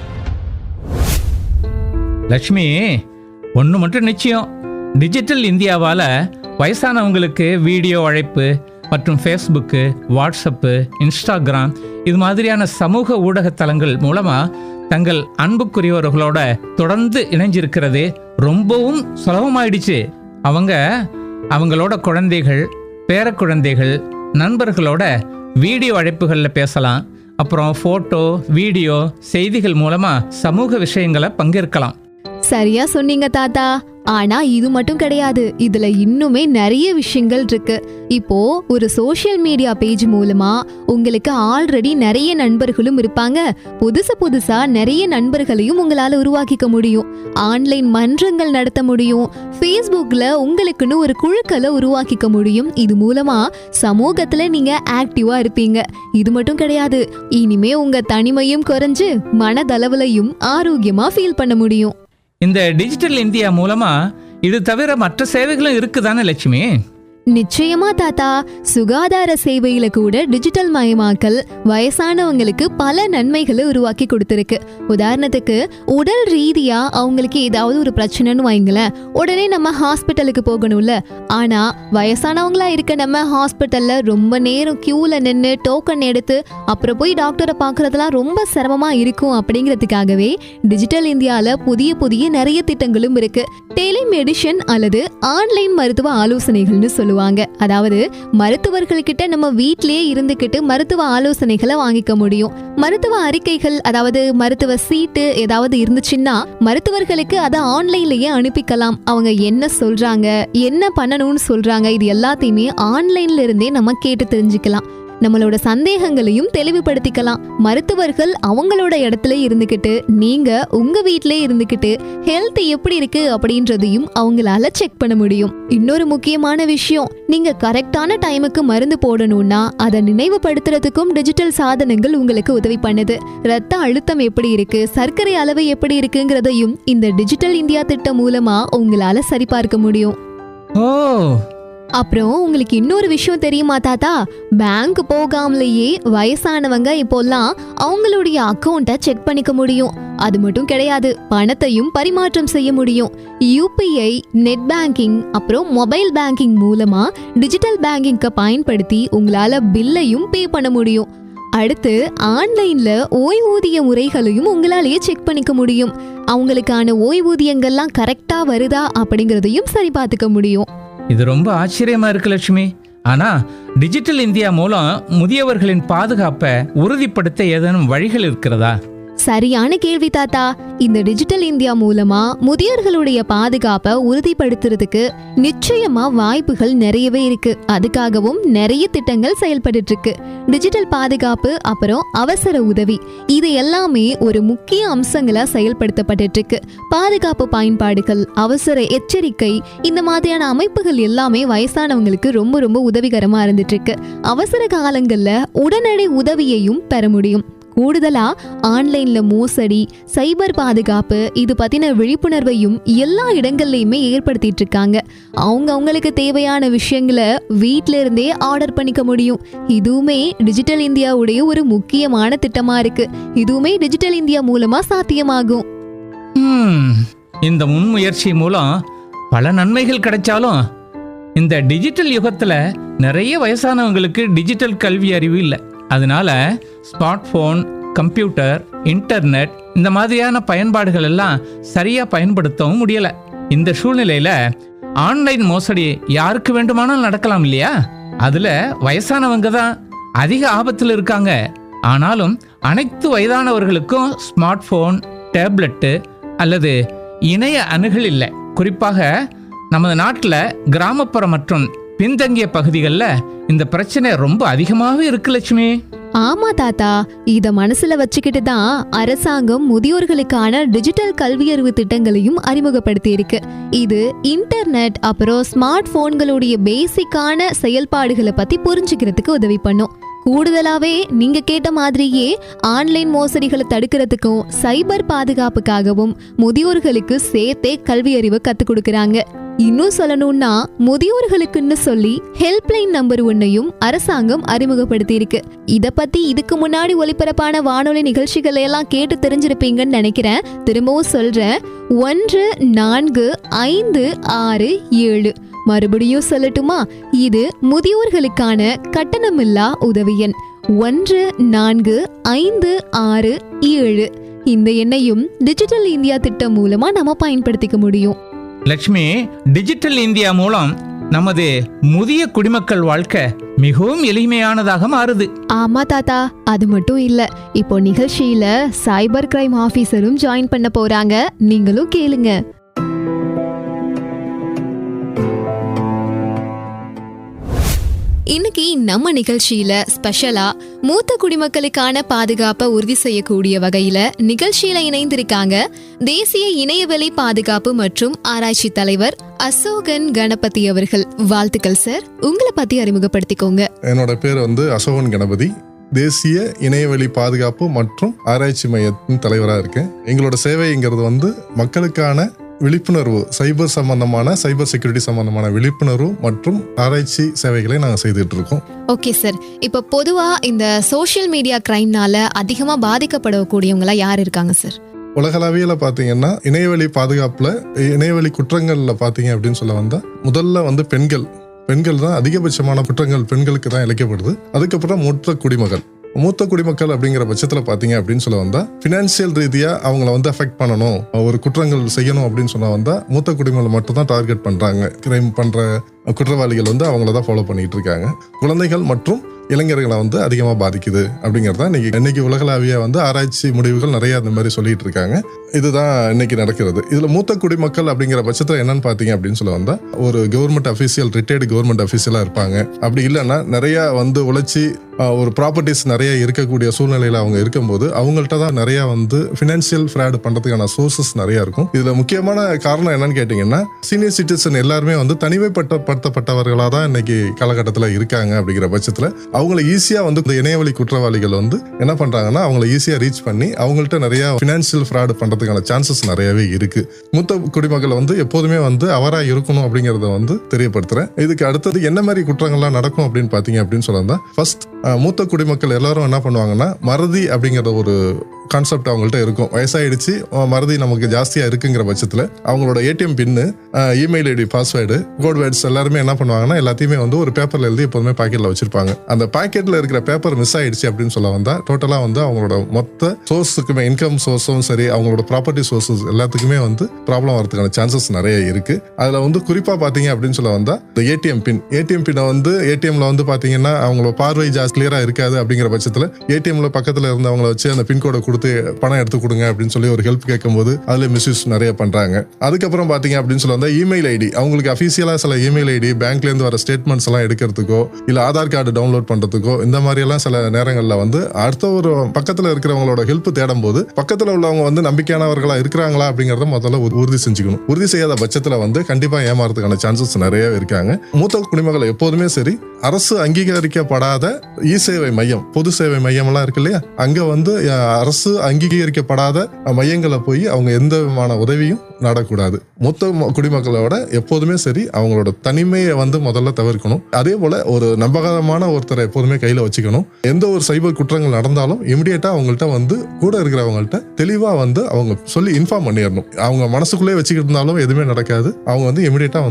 லட்சுமி, ஒன்று மட்டும் நிச்சயம், டிஜிட்டல் இந்தியாவால் வயசானவங்களுக்கு வீடியோ அழைப்பு மற்றும் ஃபேஸ்புக்கு, வாட்ஸ்அப்பு, இன்ஸ்டாகிராம் இது மாதிரியான சமூக ஊடகத்தலங்கள் மூலமாக தங்கள் அன்புக்குரியவர்களோட தொடர்ந்து இணைஞ்சிருக்கிறது ரொம்பவும் சுலபமாயிடுச்சு. அவங்களோட குழந்தைகள், பேரக்குழந்தைகள், நண்பர்களோட வீடியோ அழைப்புகளில் பேசலாம். அப்புறம் ஃபோட்டோ, வீடியோ, செய்திகள் மூலமாக சமூக விஷயங்களை பங்கேற்கலாம். சரியா சொன்னீங்க தாத்தா. ஆனா இது மட்டும் கிடையாது, இதுல இன்னுமே நிறைய விஷயங்கள் இருக்கு. இப்போ ஒரு சோஷியல் மீடியா பேஜ் மூலமா உங்களுக்கு ஆல்ரெடி நிறைய நண்பர்களும் இருப்பாங்க. புதுசா நிறைய நண்பர்களையும் உங்களால உருவாக்கிக்க முடியும். ஆன்லைன் மன்றங்கள் நடத்த முடியும். ஃபேஸ்புக்ல உங்களுக்குன்னு ஒரு குழுக்களை உருவாக்கிக்க முடியும். இது மூலமா சமூகத்துல நீங்க ஆக்டிவா இருப்பீங்க. இது மட்டும் கிடையாது, இனிமே உங்க தனிமையும் குறைஞ்சு மனதளவுலையும் ஆரோக்கியமா ஃபீல் பண்ண முடியும். இந்த டிஜிட்டல் இந்தியா மூலமா இது தவிர மற்ற சேவைகளும் இருக்குதானே லட்சுமி? நிச்சயமா தாத்தா. சுகாதார சேவையில கூட டிஜிட்டல் மயமாக்கல் வயசானவங்களுக்கு பல நன்மைகளை உருவாக்கி கொடுத்திருக்கு. உதாரணத்துக்கு உடல் ரீதியா அவங்களுக்கு ஏதாவது ஒரு பிரச்சனைன்னு வைங்களேன், உடனே நம்ம ஹாஸ்பிட்டலுக்கு போகணும்ல. ஆனா வயசானவங்களா இருக்க நம்ம ஹாஸ்பிட்டல்ல ரொம்ப நேரம் கியூல நின்று டோக்கன் எடுத்து அப்புறம் போய் டாக்டரை பார்க்கறதுலாம் ரொம்ப சிரமமா இருக்கும். அப்படிங்கிறதுக்காகவே டிஜிட்டல் இந்தியால புதிய நிறைய திட்டங்களும் இருக்கு. டெலிமெடிஷன் அல்லது ஆன்லைன் மருத்துவ ஆலோசனைகள்னு சொல்லுவாங்க. அதாவது மருத்துவர்கள் கிட்ட நம்ம வீட்டிலேயே இருந்துகிட்டு மருத்துவ ஆலோசனைகளை வாங்கிக்க முடியும். மருத்துவ அறிக்கைகள், அதாவது மருத்துவ சீட்டு ஏதாவது இருந்துச்சுன்னா மருத்துவர்களுக்கு அதை ஆன்லைன்லயே அனுப்பிக்கலாம். அவங்க என்ன சொல்றாங்க, என்ன பண்ணணும்னு சொல்றாங்க, இது எல்லாத்தையுமே ஆன்லைன்ல இருந்தே நம்ம கேட்டு தெரிஞ்சுக்கலாம். நம்மளோட சந்தேகங்களையும் தெளிவுபடுத்திக்கலாம். மருத்துவர்கள் அவங்களோட இடத்துல இருந்துகிட்டு நீங்க உங்க வீட்டிலே இருந்துகிட்டு ஹெல்த் எப்படி இருக்கு அப்படின்றதையும் அவங்களால செக் பண்ண முடியும். இன்னொரு முக்கியமான விஷயம், நீங்க கரெக்டான டைமுக்கு மருந்து போடணும்னா அதை நினைவுபடுத்துறதுக்கும் டிஜிட்டல் சாதனங்கள் உங்களுக்கு உதவி பண்ணுது. ரத்த அழுத்தம் எப்படி இருக்கு, சர்க்கரை அளவு எப்படி இருக்குங்கிறதையும் இந்த டிஜிட்டல் இந்தியா திட்டம் மூலமா உங்களால சரிபார்க்க முடியும். ஓ, அப்புறம் உங்களுக்கு இன்னொரு விஷயம் தெரியுமா தாத்தா? பேங்க் போகாமலேயே வயசானவங்க இப்போல்லாம் அவங்களுடைய அக்கௌண்ட்டை செக் பண்ணிக்க முடியும். அது மட்டும் கிடையாது, பணத்தையும் பரிமாற்றம் செய்ய முடியும். யூபிஐ, நெட் பேங்கிங், அப்புறம் மொபைல் பேங்கிங் மூலமா டிஜிட்டல் பேங்கிங்கை பயன்படுத்தி உங்களால பில்லையும் பே பண்ண முடியும். அடுத்து ஆன்லைன்ல ஓய்வூதிய முறைகளையும் உங்களாலேயே செக் பண்ணிக்க முடியும். அவங்களுக்கான ஓய்வூதியங்கள்லாம் கரெக்டா வருதா அப்படிங்கிறதையும் சரி பார்த்துக்க முடியும். இது ரொம்ப ஆச்சரியமா இருக்கு லட்சுமி. ஆனா டிஜிட்டல் இந்தியா மூலம் முதியவர்களின் பாதுகாப்பை உறுதிப்படுத்த ஏதேனும் வழிகள் இருக்கிறதா? சரியான கேள்வி தாத்தா. இந்த டிஜிட்டல் இந்தியா மூலமா முதியோர்களுடைய பாதுகாப்பை உறுதிப்படுத்துறதுக்கு நிச்சயமா வாய்ப்புகள் நிறையவே இருக்கு. அதுக்காகவும் நிறைய திட்டங்கள் செயல்பட்டு இருக்கு. டிஜிட்டல் பாதுகாப்பு, அப்புறம் அவசர உதவி, இது எல்லாமே ஒரு முக்கிய அம்சங்களா செயல்படுத்தப்பட்டு இருக்கு. பாதுகாப்பு பயன்பாடுகள், அவசர எச்சரிக்கை, இந்த மாதிரியான அமைப்புகள் எல்லாமே வயசானவங்களுக்கு ரொம்ப உதவிகரமா இருந்துட்டு இருக்கு. அவசர காலங்கள்ல உடனடி உதவியையும் பெற முடியும். கூடுதலா ஆன்லைன்ல மோசடி, சைபர் பாதுகாப்பு, இது பத்தின விழிப்புணர்வையும் எல்லா இடங்கள்லயுமே ஏற்படுத்திட்டு இருக்காங்க. அவங்களுக்கு தேவையான விஷயங்களை வீட்ல இருந்தே ஆர்டர் பண்ணிக்க முடியும். இதுவுமே டிஜிட்டல் இந்தியாவுடைய ஒரு முக்கியமான திட்டமா இருக்கு. இதுவுமே டிஜிட்டல் இந்தியா மூலமா சாத்தியமாகும். இந்த முன்முயற்சி மூலம் பல நன்மைகள் கிடைச்சாலும் இந்த டிஜிட்டல் யுகத்துல நிறைய வயசானவங்களுக்கு டிஜிட்டல் கல்வி அறிவு இல்லை. அதனால ஸ்மார்ட் போன், கம்ப்யூட்டர், இன்டர்நெட் இந்த மாதிரியான பயன்பாடுகள் எல்லாம் சரியா பயன்படுத்தவும் முடியல. இந்த சூழ்நிலையில ஆன்லைன் மோசடி யாருக்கு வேண்டுமானாலும் நடக்கலாம் இல்லையா? அதுல வயசானவங்க தான் அதிக ஆபத்தில் இருக்காங்க. ஆனாலும் அனைத்து வயதானவர்களுக்கும் ஸ்மார்ட் போன், டேப்லெட்டு அல்லது இணைய அணுகல் இல்லை. குறிப்பாக நமது நாட்டில் கிராமப்புற மற்றும் பின்தங்கிய பகுதிகளில் இந்த பிரச்சனை ரொம்ப அதிகமாகவே இருக்கு லட்சுமி. ஆமா தாத்தா, இத மனசுல வச்சுக்கிட்டு தான் அரசாங்கம் முதியோர்களுக்கான டிஜிட்டல் கல்வியறிவு திட்டங்களையும் அறிமுகப்படுத்தி இருக்கு. இது இன்டர்நெட் அப்புறம் ஸ்மார்ட் போன்களுடைய பேசிக்கான செயல்பாடுகளை பத்தி புரிஞ்சுக்கிறதுக்கு உதவி பண்ணும். கூடுதலாவே நீங்க கேட்ட மாதிரியே ஆன்லைன் மோசடிகளை தடுக்கிறதுக்கும் சைபர் பாதுகாப்புக்காகவும் முதியோர்களுக்கு சேர்த்தே கல்வி அறிவு கத்துக் கொடுக்கறாங்க. இன்னும் சொல்லணும்னா முதியோர்களுக்குன்னு சொல்லி ஹெல்ப்லைன் நம்பர் ஒன்னையும் அரசாங்கம் அறிமுகப்படுத்தி இருக்கு. இத பத்தி இதுக்கு முன்னாடி ஒளிபரப்பான வானொலி நிகழ்ச்சிகளை எல்லாம் கேட்டு தெரிஞ்சிருப்பீங்கன்னு நினைக்கிறேன். திரும்பவும் சொல்றேன், 145667. மறுபடியும் சொல்லட்டுமா? இது முதியோர்களுக்கான கட்டணமில்லா உதவி எண் 145667. இந்த எண்ணையும் டிஜிட்டல் இந்தியா திட்டம் மூலமா நம்ம பயன்படுத்திக்க முடியும். லட்சுமி, டிஜிட்டல் இந்தியா மூலம் நமது முதிய குடிமக்கள் வாழ்க்கை மிகவும் எளிமையானதாக மாறுது. ஆமா தாத்தா, அது மட்டும் இல்ல, இப்போ நிகழ்ச்சியில சைபர் கிரைம் ஆபீசரும் ஜாயின் பண்ண போறாங்க. நீங்களும் கேளுங்க. இன்னைக்கு நம்ம நிகழ்ச்சியில ஸ்பெஷலா மூத்த குடிமக்களுக்கான பாதுகாப்பை உறுதி செய்யக்கூடிய வகையில நிகழ்ச்சியில இணைந்திருக்காங்க தேசிய இணையவெளி பாதுகாப்பு மற்றும் ஆராய்ச்சி தலைவர் அசோகன் கணபதி அவர்கள். வாழ்த்துக்கள் சார். உங்களை பத்தி அறிமுகப்படுத்திக்கோங்க. என்னோட பேர் அசோகன் கணபதி. தேசிய இணையவெளி பாதுகாப்பு மற்றும் ஆராய்ச்சி மையத்தின் தலைவராக இருக்கேன். எங்களோட சேவைங்கிறது மக்களுக்கான விழிப்புணர்வு, சைபர் செக்யூரிட்டி சம்பந்தமான விழிப்புணர்வு மற்றும் ஆராய்ச்சி சேவைகளை நாங்கள் செய்துட்டு இருக்கோம். ஓகே சார், இப்போ பொதுவா இந்த சோஷியல் மீடியா கிரைம்னால அதிகமா பாதிக்கப்படக்கூடியவங்களா யார் இருக்காங்க சார்? உலகளவியல பாத்தீங்கன்னா இணையவெளி பாதுகாப்புல, இணையவெளி குற்றங்கள்ல பாத்தீங்க அப்படின்னு சொல்ல வந்தா முதல்ல பெண்கள் தான் அதிகபட்சமான குற்றங்கள் பெண்களுக்கு தான் இழைக்கப்படுது. அதுக்கப்புறம் மூத்த குடிமக்கள் அப்படிங்கிற பட்சத்தில் பார்த்தீங்க அப்படின்னு சொல்ல வந்தா ஃபினான்சியல் ரீதியா அவங்கள அஃபெக்ட் பண்ணணும், ஒரு குற்றங்கள் செய்யணும் அப்படின்னு சொல்ல வந்தா மூத்த குடிமக்கள் மட்டும் தான் டார்கெட் பண்றாங்க. கிரைம் பண்ற குற்றவாளிகள் அவங்கள தான் ஃபாலோ பண்ணிட்டு இருக்காங்க. குழந்தைகள் மற்றும் இளைஞர்களை அதிகமாக பாதிக்குது அப்படிங்கிறதா இன்னைக்கு உலகளாவிய ஆராய்ச்சி முடிவுகள் நிறைய அந்த மாதிரி சொல்லிட்டு இருக்காங்க. இதுதான் இன்னைக்கு நடக்கிறது. இதுல மூத்த குடிமக்கள் அப்படிங்கிற பட்சத்தில் என்னன்னு பார்த்தீங்க அப்படின்னு சொல்ல வந்தா ஒரு கவர்மெண்ட் அஃபீஷியல், ரிட்டையர்டு கவர்மெண்ட் அஃபீஷியலா இருப்பாங்க. அப்படி இல்லைன்னா நிறைய உழைச்சி ஒரு ப்ராப்பர்ட்டிஸ் நிறைய இருக்கக்கூடிய சூழ்நிலையில அவங்க இருக்கும்போது அவங்கள்ட்ட தான் நிறைய ஃபினான்சியல் ஃப்ராட் பண்றதுக்கான சோர்சஸ் நிறைய இருக்கும். இதுல முக்கியமான காரணம் என்னன்னு கேட்டீங்கன்னா சீனியர் சிட்டிசன் எல்லாருமே படுத்தப்பட்டவர்களாக தான் இன்னைக்கு காலகட்டத்தில் இருக்காங்க. அப்படிங்கிற பட்சத்தில் அவங்களை ஈஸியா இந்த இணையவழி குற்றவாளிகள் என்ன பண்றாங்கன்னா அவங்களை ஈஸியா ரீச் பண்ணி அவங்கள்ட்ட நிறைய ஃபினான்சியல் ஃப்ராட் பண்றதுக்கான சான்சஸ் நிறையவே இருக்கு. மூத்த குடிமக்கள் எப்போதுமே அவரா இருக்கணும் அப்படிங்கறத தெரியப்படுத்துறேன். இதுக்கு அடுத்தது என்ன மாதிரி குற்றங்கள்லாம் நடக்கும் அப்படின்னு பாத்தீங்க அப்படின்னு சொல்லலாம். ஃபர்ஸ்ட், மூத்த குடிமக்கள் எல்லாரும் என்ன பண்ணுவாங்கன்னா மறதி அப்படிங்கிற ஒரு கான்செப்ட் அவங்கள்ட்ட இருக்கும். வயசாயிடுச்சு, மறதி நமக்கு ஜாஸ்தியா இருக்குங்கிற பட்சத்துல அவங்களோட ATM PIN, email ID, password, code words எல்லாருமே என்ன பண்ணுவாங்கன்னா எல்லாத்தையுமே ஒரு பேப்பர்ல எழுதி எப்போதுமே பாக்கெட்ல வச்சிருப்பாங்க. அந்த பாக்கெட்ல இருக்கிற பேப்பர் மிஸ் ஆயிடுச்சு அப்படின்னு சொல்ல வந்தா டோட்டலா அவங்களோட மொத்த சோர்ஸுக்குமே, இன்கம் சோர்ஸும் சரி, அவங்களோட ப்ராப்பர்ட்டி சோர்ஸஸ் எல்லாத்துக்குமே ப்ராப்ளம் வரதுக்கான சான்சஸ் நிறைய இருக்கு. அதுல குறிப்பா பாத்தீங்க அப்படின்னு சொல்ல வந்தா இந்த ஏடிஎம் பின்னை ஏடிஎம்ல பாத்தீங்கன்னா அவங்களோட பார்வை ஜாஸ்தி கிளியரா இருக்காது. அப்படிங்கிற பட்சத்துல ஏடிஎம்ல பக்கத்துல இருந்தவங்களை வச்சு அந்த பின்கோடை கொடுத்து பணம் எடுத்து கொடுங்க அப்படின்னு சொல்லி ஒரு ஹெல்ப் கேட்கும்போது அதுல மிஸ்யூஸ் நிறைய பண்றாங்க. அதுக்கப்புறம் பாத்தீங்க அப்படின்னு சொல்ல வந்தா இமெயில் ஐடி, அவங்களுக்கு அபிஷியலா சில இமெயில் ஐடி பேங்க்ல இருந்து வர ஸ்டேட்மெண்ட்ஸ் எல்லாம் எடுக்கிறதுக்கோ இல்ல ஆதார் கார்டு டவுன்லோட் பண்றதுக்கோ இந்த மாதிரி எல்லாம் சில நேரங்கள்ல அடுத்த ஒரு பக்கத்துல இருக்கிறவங்களோட ஹெல்ப் தேடும் போது பக்கத்துல உள்ளவங்க நம்பிக்கையானவர்களா இருக்கிறாங்களா அப்படிங்கறத முதல்ல உறுதி செஞ்சுக்கணும். உறுதி செய்யாத பட்சத்துல கண்டிப்பா ஏமாறதுக்கான சான்சஸ் நிறைய இருக்காங்க. மூத்த குடிமக்கள் எப்போதுமே சரி அரசு அங்கீகரிக்கப்படாத இ சேவை மையம், பொது சேவை மையம் எல்லாம் இருக்கு இல்லையா, அங்க அரசு அங்கீகரிக்கப்படாத மையங்களை போய் அவங்க எந்த விதமான உதவியும் நடக்கூடாது. மூத்த குடிமக்களோட எப்போதுமே சரி அவங்களோட தனிமையை முதல்ல தவிர்க்கணும். அதே போல ஒரு நம்பகமான ஒருத்தரை எப்போதுமே கையில வச்சுக்கணும். எந்த ஒரு சைபர் குற்றங்கள் நடந்தாலும் இமிடியேட்டா அவங்கள்ட்ட கூட இருக்கிறவங்கள்ட்ட தெளிவா அவங்க சொல்லி இன்ஃபார்ம் பண்ணிடணும். அவங்க மனசுக்குள்ளே வச்சுக்கிட்டு இருந்தாலும் எதுவுமே நடக்காது. அவங்க இமிடியேட்டா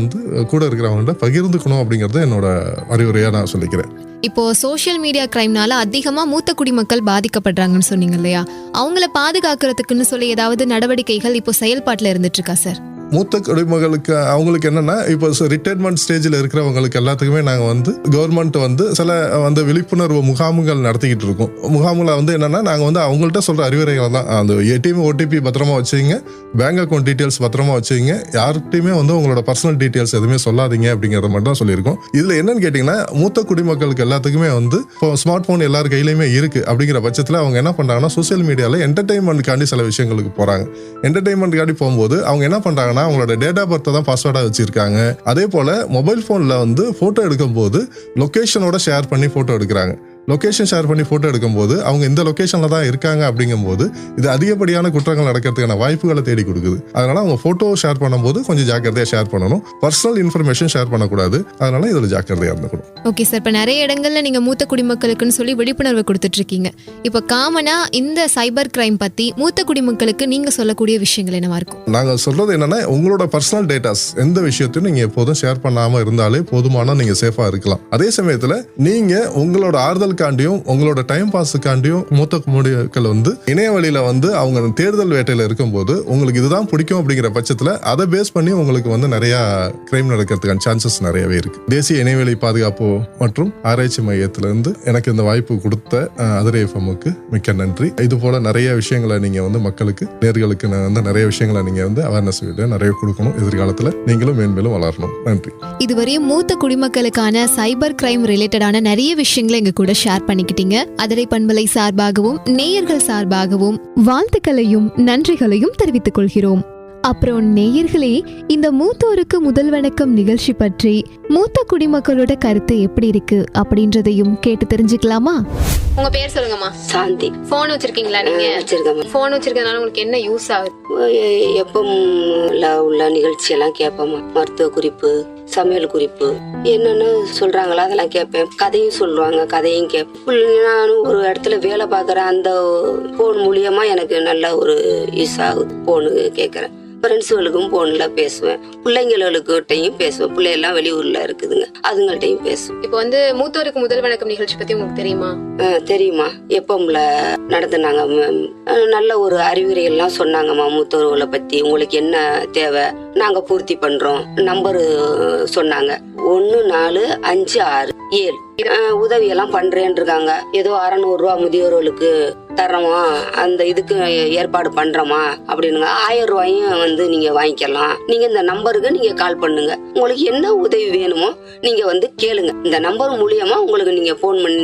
கூட இருக்கிறவங்கள்ட்ட பகிர்ந்துக்கணும் அப்படிங்கறத என்னோட அறிவுரையா நான் சொல்லிக்கிறேன். இப்போ சோஷியல் மீடியா கிரைம்னால அதிகமா மூத்த குடிமக்கள் பாதிக்கப்படுறாங்கன்னு சொன்னீங்க இல்லையா, அவங்கள பாதுகாக்கிறதுக்குன்னு சொல்லி ஏதாவது நடவடிக்கைகள் இப்போ செயல்பாட்டுல இருந்துட்டு இருக்கா சார்? மூத்த குடிமக்களுக்கு அவங்களுக்கு என்னன்னா இப்போ ரிட்டையர்மெண்ட் ஸ்டேஜில் இருக்கிறவங்களுக்கு எல்லாத்துக்குமே நாங்கள் கவர்மெண்ட் சில விழிப்புணர்வு முகாம்கள் நடத்திக்கிட்டு இருக்கோம். முகாம்களை என்னன்னா நாங்கள் அவங்கள்ட்ட சொல்ற அறிவுரைகளை தான், அந்த ஏடிஎம் ஓடிபி பத்திரமா வச்சுங்க, பேங்க் அக்கௌண்ட் டீட்டெயில்ஸ் பத்திரமா வச்சுங்க, யார்கிட்டையுமே உங்களோட பர்சனல் டீட்டெயில்ஸ் எதுவுமே சொல்லாதீங்க அப்படிங்கிறத மட்டும் தான் சொல்லியிருக்கோம். இதுல என்னன்னு கேட்டீங்கன்னா மூத்த குடிமக்களுக்கு எல்லாத்துக்குமே இப்போ ஸ்மார்ட் போன் எல்லார் கையிலுமே இருக்கு. அப்படிங்கிற பட்சத்தில் அவங்க என்ன பண்றாங்கன்னா சோசியல் மீடியாவில் என்டர்டைன்மெண்ட்காண்டி சில விஷயங்களுக்கு போறாங்க. என்டர்டைன்மெண்ட்காண்டி போகும்போது அவங்க என்ன பண்றாங்க, அவங்களோட டேட் ஆஃப் பர்த் தான் பாஸ்வேர்டா வச்சிருக்காங்க. அதே போல மொபைல் போன்ல போட்டோ எடுக்கும் போது லொகேஷனோட ஷேர் பண்ணி போட்டோ எடுக்கிறாங்க. லொகேஷன் ஷேர் பண்ணி போட்டோ எடுக்கும்போது அவங்க இந்த லொகேஷன்ல தான் இருக்காங்க அப்படிங்கும்போது இது அதிகப்படியான குற்றங்கள் நடக்கிறதுக்கான வாய்ப்புகளை தேடி கொடுக்குது. அதனால அவங்க போட்டோ ஷேர் பண்ணும்போது கொஞ்சம் ஜாக்கிரதையா ஷேர் பண்ணணும். பர்சனல் இன்ஃபர்மேஷன் ஷேர் பண்ணக்கூடாது. அதனால இதுல ஜாக்கிரதையா இருந்துக்கணும். ஓகே சார், இப்போ நிறைய இடங்கள்ல நீங்க மூத்த குடிமக்களுக்குன்னு சொல்லி விழிப்புணர்வு கொடுத்துட்டு இருக்கீங்க. இப்போ காமனா இந்த சைபர் கிரைம் பத்தி மூத்த குடிமக்களுக்கு நீங்க சொல்லக்கூடிய விஷயங்கள் என்னவா இருக்கும்? நாங்க சொல்றது என்னன்னா, உங்களோட பர்சனல் டேட்டாஸ் எந்த விஷயத்தையும் நீங்க எப்போதும் ஷேர் பண்ணாம இருந்தாலே போதுமான நீங்க சேஃபா இருக்கலாம். அதே சமயத்துல நீங்க உங்களோட ஆறுதலுக்காண்டியும் உங்களோட டைம் பாஸுக்காண்டியும் மூத்த குடிமக்கள் வந்து இணையவழியில வந்து அவங்க தேடுதல் வேட்டையில இருக்கும்போது உங்களுக்கு இதுதான் பிடிக்கும் அப்படிங்கிற பட்சத்துல அதை பேஸ் பண்ணி உங்களுக்கு வந்து நிறைய கிரைம் நடக்கிறதுக்கான சான்சஸ் நிறையவே இருக்கு. தேசிய இணையவழி பாதுகாப்பு மற்றும் ஆராய்ச்சி மையத்திலிருந்து எனக்கு இந்த வாய்ப்பு கொடுத்த அதிரை எஃப்எம்முக்கு மிக்க நன்றி. இது போல நிறைய விஷயங்களை நீங்க வந்து மக்களுக்கு நேர்களுக்கு வந்து நிறைய விஷயங்களை நீங்க வந்து அவேர்னஸ் நிறைய கொடுக்கணும். எதிர்காலத்துல நீங்களும் மேன்மேலும் வளரணும். நன்றி. இதுவரையும் மூத்த குடிமக்களுக்கான சைபர் கிரைம் ரிலேட்டடான நிறைய விஷயங்களை எங்க கூட ஷேர் பண்ணிக்கிட்டீங்க. அதிரை பண்பலை சார்பாகவும் நேயர்கள் சார்பாகவும் வாழ்த்துக்களையும் நன்றிகளையும் தெரிவித்துக் கொள்கிறோம். அப்புறம் நேயர்களே, இந்த மூத்தோருக்கு முதல் வணக்கம் நிகழ்ச்சி பற்றி மூத்த குடிமக்களோட கருத்து எப்படி இருக்கு அப்படின்றதையும் கேட்டு தெரிஞ்சுக்கலாமா? உங்க பேர் சொல்லுங்கம்மா. சாந்தி. போன் வச்சிருக்கீங்களா? நீங்க வச்சிருக்கேன். போன் வச்சிருக்கனால உங்களுக்கு என்ன யூஸ் ஆகுது? எப்பவும் உள்ள நிகழ்ச்சி எல்லாம் கேட்போமா, மருத்துவ குறிப்பு, சமையல் குறிப்பு, என்னன்னு சொல்றாங்களா அதெல்லாம் கேட்பேன். கதையும் சொல்லுவாங்க, கதையும் கேட்பேன். நானும் ஒரு இடத்துல வேலை பார்க்கறேன். அந்த போன் மூலியமா எனக்கு நல்ல ஒரு யூஸ் ஆகுது. போனு கேட்கறேன். ஃப்ரெண்ட்ஸுகளுக்கும் போன்ல பேசுவேன். பிள்ளைங்களுக்கிட்டையும் பேசுவேன். பிள்ளையெல்லாம் வெளியூர்ல இருக்குதுங்க, அதுங்கள்ட்டையும் பேசுவேன். இப்போ வந்து மூத்தோருக்கு முதல் வணக்கம் நிகழ்ச்சி பத்தி உங்களுக்கு தெரியுமா? தெரியுமா, எப்பம்ல நடத்துனாங்க. நல்ல ஒரு அறிவுரைகள்லாம் சொன்னாங்கம்மா. மூத்தோர்களை பத்தி உங்களுக்கு என்ன தேவை நாங்க பூர்த்தி பண்றோம். நம்பரு சொன்னாங்க 1456 உதவியெல்லாம் பண்றேன்னு இருக்காங்க. ஏதோ 600 ரூபா முதியோர்களுக்கு தர்றோமா, அந்த இதுக்கு ஏற்பாடு பண்றோமா அப்படின்னுங்க. 1000 ரூபாயும் வந்து நீங்க வாங்கிக்கலாம். நீங்க இந்த நம்பருக்கு நீங்க கால் பண்ணுங்க. உங்களுக்கு என்ன உதவி வேணுமோ நீங்க வந்து கேளுங்க. இந்த நம்பர் மூலியமா உங்களுக்கு நீங்க போன் பண்ணி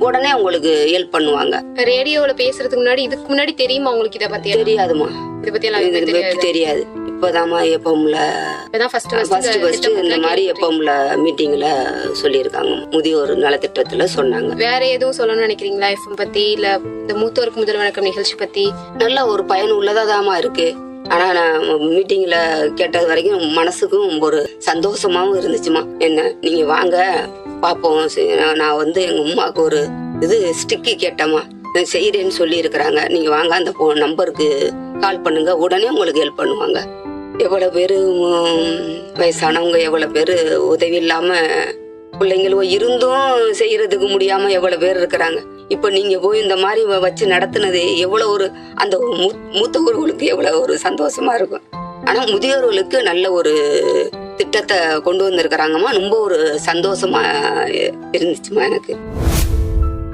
உடனே உங்களுக்கு ஹெல்ப் பண்ணுவாங்க. ரேடியோல பேசுறதுக்கு முன்னாடி இதுக்கு முன்னாடி தெரியுமா உங்களுக்கு இத பத்தி? தெரியாதுமா, இத பத்தி எல்லாம் தெரியாது. இப்பதாமா எப்பவும்ல ஃபர்ஸ்ட் இந்த மாதிரி எப்பவும்ல மீட்டிங்ல சொல்லியிருக்காங்க. முதியோர் நலத்திட்டத்துல சொன்னாங்க. வேற எதுவும் சொல்லணும்னு நினைக்கிறீங்களா எஃப்எம் பத்தி, இல்ல இந்த மூத்தோருக்கு முதல் வணக்கம் நிகழ்ச்சி பத்தி? நல்ல ஒரு பயனுள்ளதாதாமா இருக்கு. ஆனா நான் மீட்டிங்ல கேட்டது வரைக்கும் மனசுக்கும் ஒரு சந்தோஷமாவும் இருந்துச்சுமா. என்ன நீங்க வாங்க பாப்போம். நான் வந்து எங்க அம்மாவுக்கு ஒரு இது ஸ்டிக்கு கேட்டேமா, செய்யறேன்னு சொல்லி இருக்கிறாங்க. நீங்க வாங்க, அந்த நம்பருக்கு கால் பண்ணுங்க, உடனே உங்களுக்கு ஹெல்ப் பண்ணுவாங்க. எவ்வளவு பேரு வயசானவங்க, எவ்வளவு பேரு உதவி இல்லாம பிள்ளைங்களும் இருந்தும் செய்யறதுக்கு முடியாம எவ்வளவு பேர் இருக்கிறாங்க. இப்ப நீங்க போய் இந்த மாதிரி வச்சு நடத்துனது எவ்வளவு ஒரு அந்த மூத்தவர்களுக்கு எவ்வளவு ஒரு சந்தோஷமா இருக்கும். ஆனா முதியோர்களுக்கு நல்ல ஒரு திட்டத்தை கொண்டு வந்திருக்கிறாங்கம்மா. ரொம்ப ஒரு சந்தோஷமா இருந்துச்சுமா எனக்கு.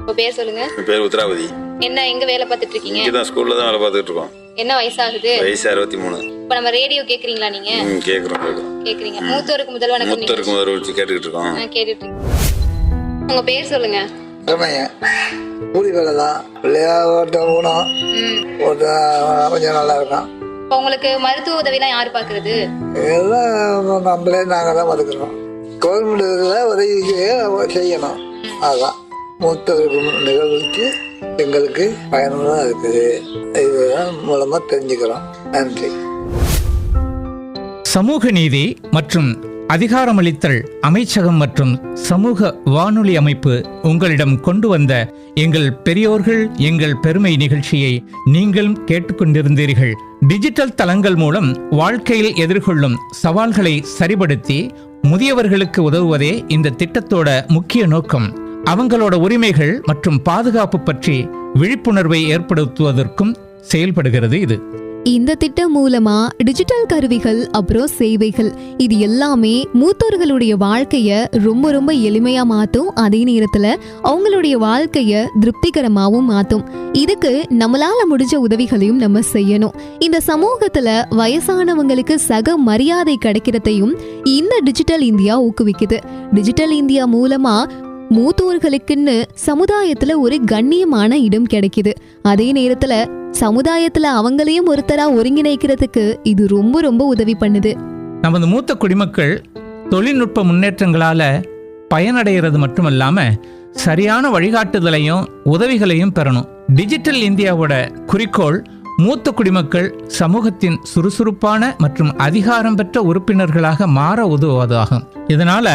உங்க பேர் சொல்லுங்க. பேர் உத்ராவதி. என்ன எங்க வேலை பார்த்துட்டு இருக்கீங்க? இங்கதான் ஸ்கூல்ல தான் வேலை பார்த்துட்டு இருக்கோம். என்ன வயசாகுது? வயசு 63. இப்ப நம்ம ரேடியோ கேக்குறீங்களா? நீங்க கேக்குறீங்க. மூத்தோருக்கு முதல் வணக்கம் மூத்தோருக்கு முதல் வணக்கம் கேட்டுட்டு இருக்கோம். கேட்டுட்டு. உங்க பேர் சொல்லுங்க. கூலி வேலை தான். பிள்ளையா ஊனம் கொஞ்சம் நல்லா இருக்கும். இப்போ உங்களுக்கு மருத்துவ உதவிலாம் யாரு பாக்குறது? எல்லாம் நம்மளே நாங்கள் தான் மறுக்கிறோம். கவர்மெண்ட் உதவி செய்யணும். அதுதான் மூத்த நிகழ்வுக்கு எங்களுக்கு பயனுள்ளதாக இருக்குது. இதுதான் மூலமா தெரிஞ்சுக்கிறோம். நன்றி. சமூக நீதி மற்றும் அதிகாரமளித்தல் அமைச்சகம் மற்றும் சமூக வானொலி அமைப்பு உங்களிடம் கொண்டு வந்த எங்கள் பெரியோர்கள் எங்கள் பெருமை நிகழ்ச்சியை நீங்களும் கேட்டுக்கொண்டிருந்தீர்கள். டிஜிட்டல் தளங்கள் மூலம் வாழ்க்கையில் எதிர்கொள்ளும் சவால்களை சரிபடுத்தி முதியவர்களுக்கு உதவுவதே இந்த திட்டத்தோட முக்கிய நோக்கம். அவங்களோட உரிமைகள் மற்றும் பாதுகாப்பு பற்றி விழிப்புணர்வை ஏற்படுத்துவதற்கும் செயல்படுகிறது இது. இந்த திட்டம் மூலமா டிஜிட்டல் கருவிகள் அப்புறம் சேவைகள் இது எல்லாமே மூத்தோர்களுடைய வாழ்க்கைய ரொம்ப ரொம்ப எளிமையா மாத்தும். அதே நேரத்துல அவங்களுடைய வாழ்க்கைய திருப்திகரமாவும் மாத்தும். இதுக்கு நம்மளால முடிஞ்ச உதவிகளையும் நம்ம செய்யணும். இந்த சமூகத்துல வயசானவங்களுக்கு சக மரியாதை கிடைக்கிறதையும் இந்த டிஜிட்டல் இந்தியா ஊக்குவிக்குது. டிஜிட்டல் இந்தியா மூலமா மூத்தோர்களுக்குன்னு சமுதாயத்துல ஒரு கண்ணியமான இடம் கிடைக்குது. அதே நேரத்துல சமுதாயத்துல அவங்களையும் ஒருத்தரா ஒருங்கிணைக்கிறதுக்கு இது ரொம்ப ரொம்ப உதவி பண்ணுது. நமது மூத்த குடிமக்கள் தொழில்நுட்ப முன்னேற்றங்களால பயனடைகிறது மட்டுமல்லாம சரியான வழிகாட்டுதலையும் உதவிகளையும் பெறணும். டிஜிட்டல் இந்தியாவோட குறிக்கோள் மூத்த குடிமக்கள் சமூகத்தின் சுறுசுறுப்பான மற்றும் அதிகாரம் பெற்ற உறுப்பினர்களாக மாற உதவுவதாகும். இதனால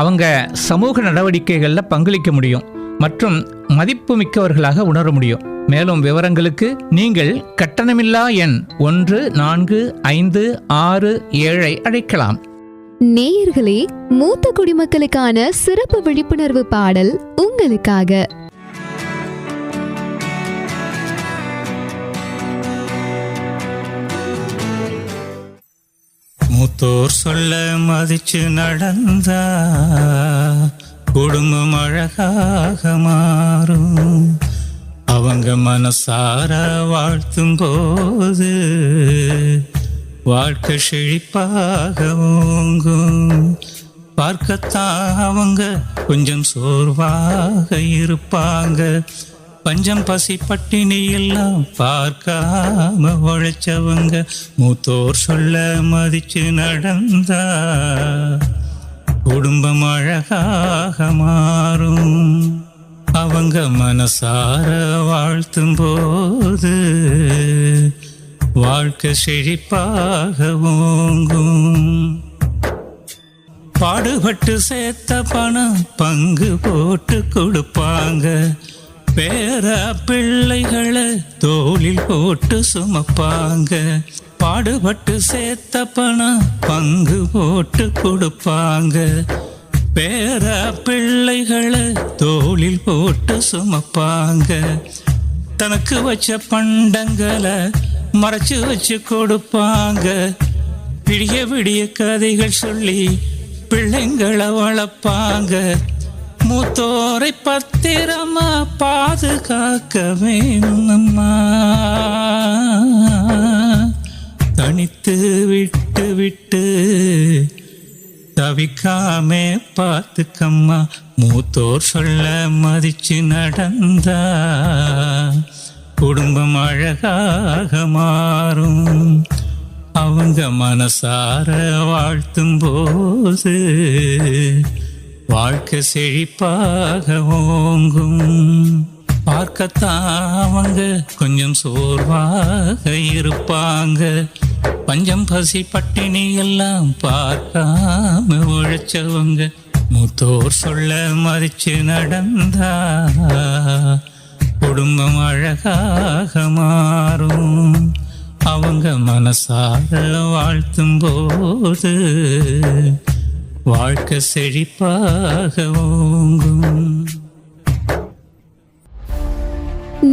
அவங்க சமூக நடவடிக்கைகளில் பங்களிக்க முடியும் மற்றும் மதிப்புமிக்கவர்களாக உணர முடியும். மேலும் விவரங்களுக்கு நீங்கள் கட்டணமில்லா எண் 145667 அழைக்கலாம். நேயர்களே, மூத்த குடிமக்களுக்கான சிறப்பு விழிப்புணர்வு பாடல் உங்களுக்காக. மூத்தோர் சொல்ல மதிச்சு நடந்தா குடும்பம் அழகாக மாறும். அவங்க மனசார வாழ்த்தும் போது வாழ்க்கை செழிப்பாக ஓங்கும். பார்க்கத்தான் அவங்க கொஞ்சம் சோர்வாக இருப்பாங்க. பஞ்சம் பசி பட்டினி எல்லாம் பார்க்காம உழைச்சவங்க மூத்தோர் சொல்ல மதிச்சு நடந்தா குடும்பம் அழகாக மாறும். அவங்க மனசார வாழ்த்தும் போது வாழ்க்கை செழிப்பாக ஓங்கும். பாடுபட்டு சேர்த்த பணம் பங்கு போட்டு கொடுப்பாங்க. பேர பிள்ளைகளை தோளில் போட்டு சுமப்பாங்க. பாடுபட்டு சேர்த்த பணம் பங்கு போட்டு கொடுப்பாங்க. பேர பிள்ளைகளை தோளில் போட்டு சுமப்பாங்க. தனக்கு வச்ச பண்டங்களை மறைச்சு வச்சு கொடுப்பாங்க. விடிய விடிய கதைகள் சொல்லி பிள்ளைங்களை வளர்ப்பாங்க. மூத்தோரை பத்திரமா பாதுகாக்க வேணும்மா. தனித்து விட்டு விட்டு தவிக்காமே பார்த்துக்கம்மா. மூத்தோர் சொல்ல மதிச்சு நடந்தா குடும்பம் அழகாக மாறும். அவங்க மனசார வாழ்த்தும் போது வாழ்க்கை செழிப்பாக ஓங்கும். பார்க்கத்தான் அவங்க கொஞ்சம் சோர்வாக இருப்பாங்க. பஞ்சம் பசி பட்டினி எல்லாம் பார்க்காம உழைச்சவங்க மூத்தோர் சொல்ல மதிச்சு நடந்தா குடும்பம் அழகாக மாறும். அவங்க மனசார வாழ்த்தும் போது வாழ்க்கை செழிப்பாக ஓங்கும்.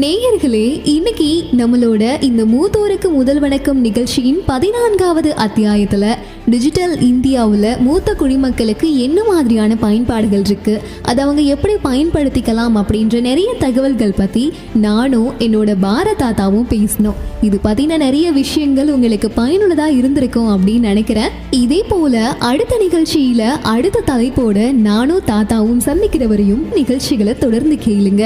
நேயர்களே, இன்னைக்கு நம்மளோட இந்த மூத்தோருக்கு முதல் வணக்கம் நிகழ்ச்சியின் 14வது அத்தியாயத்துல டிஜிட்டல் இந்தியாவில் மூத்த குடிமக்களுக்கு என்ன மாதிரியான பயன்பாடுகள் இருக்கு, அதை அவங்க எப்படி பயன்படுத்திக்கலாம் அப்படின்ற நிறைய தகவல்கள் பத்தி நானும் என்னோட பாரத் தாத்தாவும் பேசினோம். இது பத்தின நிறைய விஷயங்கள் உங்களுக்கு பயனுள்ளதா இருந்திருக்கும் அப்படின்னு நினைக்கிறேன். இதே போல அடுத்த நிகழ்ச்சியில அடுத்த தலைப்போட நானும் தாத்தாவும் சந்திக்கிறவரையும் நிகழ்ச்சிகளை தொடர்ந்து கேளுங்க.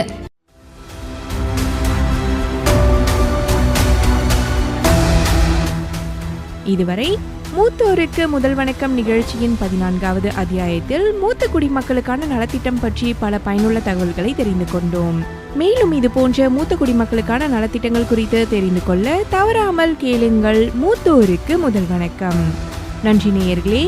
இதுவரை மூத்தோருக்கு முதல் வணக்கம் நிகழ்ச்சியின் 14வது அத்தியாயத்தில் மூத்த குடிமக்களுக்கான நலத்திட்டம் பற்றி பல பயனுள்ள தகவல்களை தெரிந்து கொண்டோம். மேலும் இது போன்ற மூத்த குடிமக்களுக்கான நலத்திட்டங்கள் குறித்து தெரிந்து கொள்ள தவறாமல் கேளுங்கள் மூத்தோருக்கு முதல் வணக்கம். நன்றி நேயர்களே.